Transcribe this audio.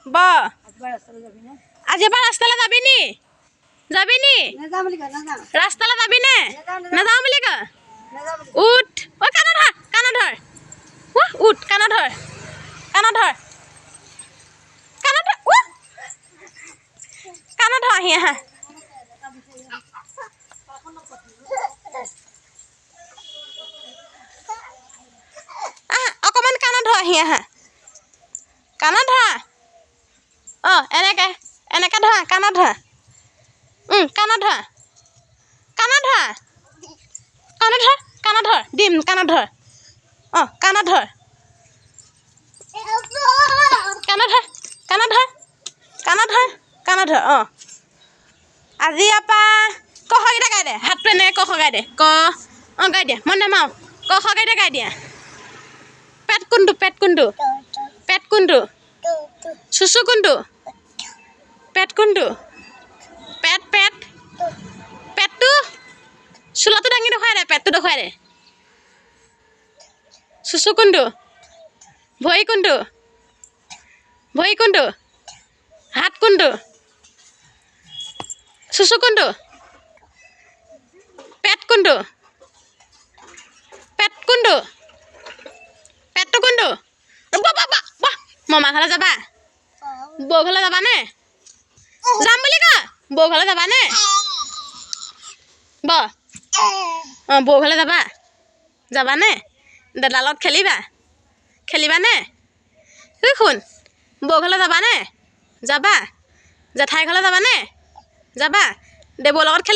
ব আজি এবাৰ ৰাস্তালৈ যাবি নি ৰাস্তালৈ যাবি নে নাযাওঁ বুলি কয় উঠ ঐ কাণত ধৰ উঠ কাণত ধৰ আহি আহা অকমান কাণত ধৰ আহি আহা কাণত ধৰা এনেকে ধৰা কাণত ধৰা কাণত ধৰ দিম কাণত ধৰ কাণত ধৰ আজি আপা ক খ কেইটা গাই দে হাতটো এনেকৈ ক খ গাই দে ক গাই দিয়া মই নেমাও ক খ কেইটা গাই দিয়া পেট কোনটো চুচু কোনটো পেট কোনটো পেটটো চোলাটো দাঙি দেখুৱাই দে পেটটো দেখুৱাই দে চুচু কোনটো ভৰি কোনটো হাত কোনটো চুচু কোনটো পেটটো কোনটো মামা ঘৰলৈ যাবা বৌ ঘৰলৈ যাবানে যাম বুলি কয় বৌ ঘৰলৈ যাবানে বৌ ঘৰলৈ যাবানে দাদাৰ লগত খেলিবানে শুন বৌ ঘৰলৈ যাবানে যাবা জেঠাই ঘৰলৈ যাবানে যাবা দেৱৰ লগত খেলিবা